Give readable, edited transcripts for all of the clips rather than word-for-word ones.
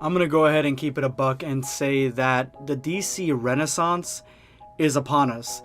I'm gonna go ahead and keep it a buck and say that the DC Renaissance is upon us.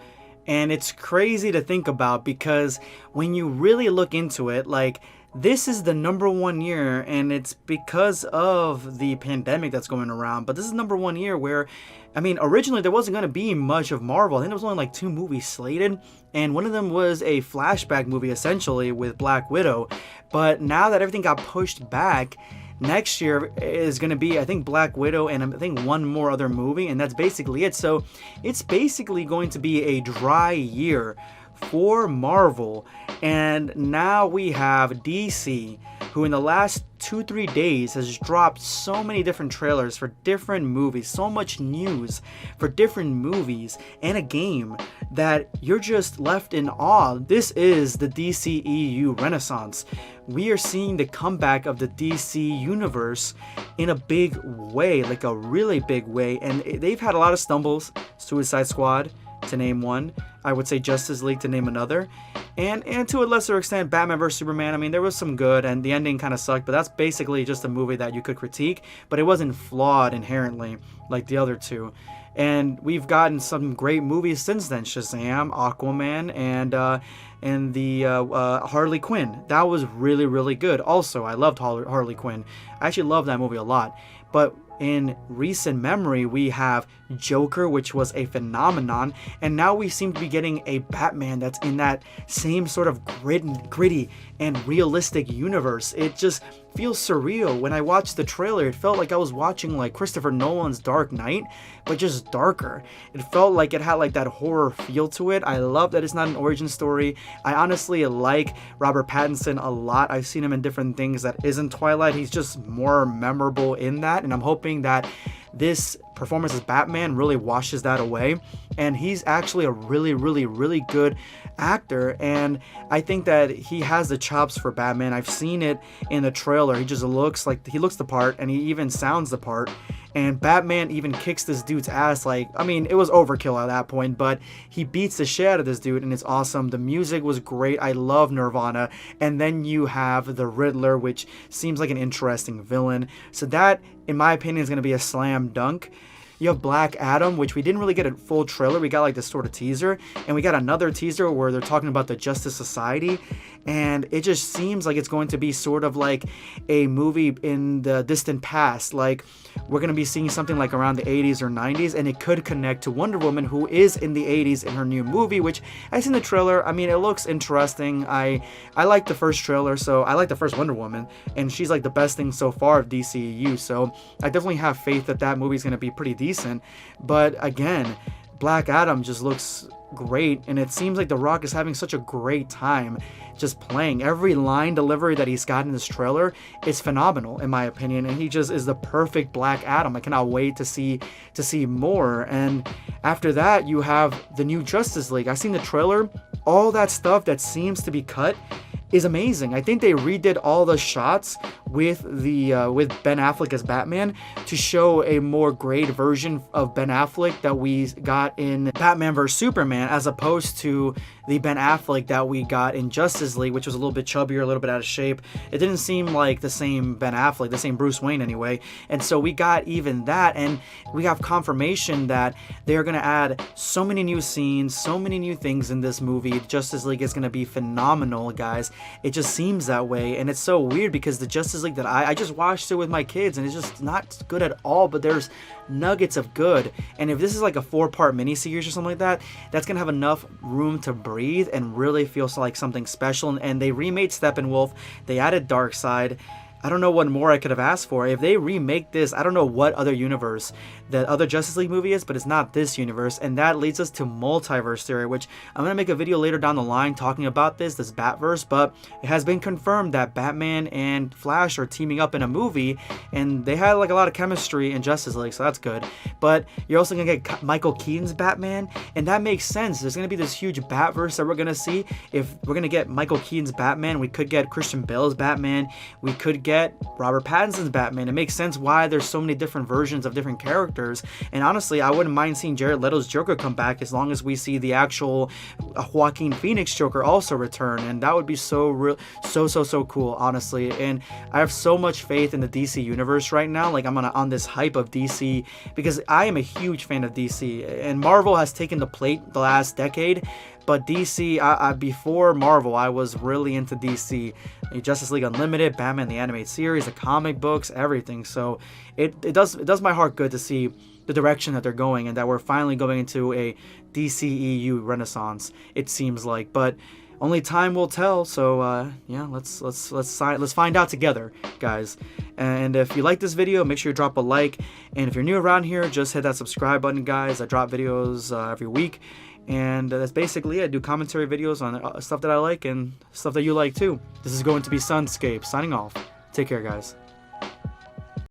And it's crazy to think about because when you really look into it, like, this is the number one year, and it's because of the pandemic that's going around. But this is number one year where, I mean, originally there wasn't going to be much of Marvel. I think there was only like two movies slated, and one of them was a flashback movie essentially with Black Widow. But now that everything got pushed back, next year is going to be, I think, Black Widow and I think one more other movie, and that's basically it. So it's basically going to be a dry year for Marvel. And now we have DC, who in the last 2-3 days has dropped so many different trailers for different movies, so much news for different movies and a game that you're just left in awe. This is the DCEU Renaissance. We are seeing the comeback of the DC universe in a big way, like a really big way. And they've had a lot of stumbles. Suicide Squad, to name one. I would say Justice League, to name another. And to a lesser extent, Batman vs. Superman. I mean, there was some good, and the ending kind of sucked, but that's basically just a movie that you could critique, but it wasn't flawed inherently like the other two. And we've gotten some great movies since then: Shazam, Aquaman, and the Harley Quinn. That was really, really good. Also, I loved Harley Quinn. I actually love that movie a lot. But in recent memory, we have Joker, which was a phenomenon, and now we seem to be getting a Batman that's in that same sort of gritty and realistic universe. It just feels surreal. When I watched the trailer, it felt like I was watching like Christopher Nolan's Dark Knight, but just darker. It felt like it had like that horror feel to it. I love that it's not an origin story. I honestly like Robert Pattinson a lot. I've seen him in different things that isn't Twilight. He's just more memorable in that, and I'm hoping that this performance as Batman really washes that away. And he's actually a really, really, really good actor, and I think that he has the chops for Batman. I've seen it in the trailer. He just looks like he looks the part, and he even sounds the part. And Batman even kicks this dude's ass. Like, I mean, it was overkill at that point, but he beats the shit out of this dude, and it's awesome. The music was great. I love Nirvana. And then you have the Riddler, which seems like an interesting villain. So that, in my opinion, is going to be a slam dunk. You have Black Adam, which we didn't really get a full trailer. We got like this sort of teaser, and we got another teaser where they're talking about the Justice Society, and it just seems like it's going to be sort of like a movie in the distant past. Like, we're going to be seeing something like around the 80s or 90s, and it could connect to Wonder Woman, who is in the 80s in her new movie, which I seen the trailer. I mean, it looks interesting. I like the first trailer, so I like the first Wonder Woman, and she's like the best thing so far of DCEU, so I definitely have faith that that movie's going to be pretty decent. But again, Black Adam just looks great, and it seems like The Rock is having such a great time just playing. Every line delivery that he's got in this trailer is phenomenal, in my opinion, and he just is the perfect Black Adam. I cannot wait to see more. And after that, you have the new Justice League. I've seen the trailer. All that stuff that seems to be cut is amazing. I think they redid all the shots with Ben Affleck as Batman to show a more great version of Ben Affleck that we got in Batman vs. Superman, as opposed to the Ben Affleck that we got in Justice League, which was a little bit chubbier, a little bit out of shape. It didn't seem like the same Ben Affleck, the same Bruce Wayne anyway. And so we got even that, and we have confirmation that they're going to add so many new scenes, so many new things in this movie. Justice League is going to be phenomenal, guys. It just seems that way, and it's so weird because the Justice League that I just watched it with my kids, and it's just not good at all, but there's nuggets of good. And if this is like a 4-part miniseries or something like that, that's gonna have enough room to breathe and really feels like something special. And they remade Steppenwolf, they added Darkseid. I don't know what more I could have asked for. If they remake this, I don't know what other universe the other Justice League movie is, but it's not this universe. And that leads us to multiverse theory, which I'm going to make a video later down the line talking about this Batverse. But it has been confirmed that Batman and Flash are teaming up in a movie, and they had like a lot of chemistry in Justice League, so that's good. But you're also going to get Michael Keaton's Batman, and that makes sense. There's going to be this huge Batverse that we're going to see. If we're going to get Michael Keaton's Batman, we could get Christian Bale's Batman, we could get get Robert Pattinson's Batman. It makes sense why there's so many different versions of different characters. And honestly, I wouldn't mind seeing Jared Leto's Joker come back as long as we see the actual Joaquin Phoenix Joker also return. And that would be so cool, honestly. And I have so much faith in the DC universe right now. Like, I'm on this hype of DC because I am a huge fan of DC. And Marvel has taken the plate the last decade. But DC, before Marvel, I was really into DC. Justice League Unlimited, Batman the Animated Series, the comic books, everything. So it does my heart good to see the direction that they're going, and that we're finally going into a DCEU renaissance, it seems like. But only time will tell. So yeah, let's find out together, guys. And if you like this video, make sure you drop a like. And if you're new around here, just hit that subscribe button, guys. I drop videos every week. And that's basically it. I do commentary videos on stuff that I like and stuff that you like too. This is going to be Sunscape signing off. Take care, guys.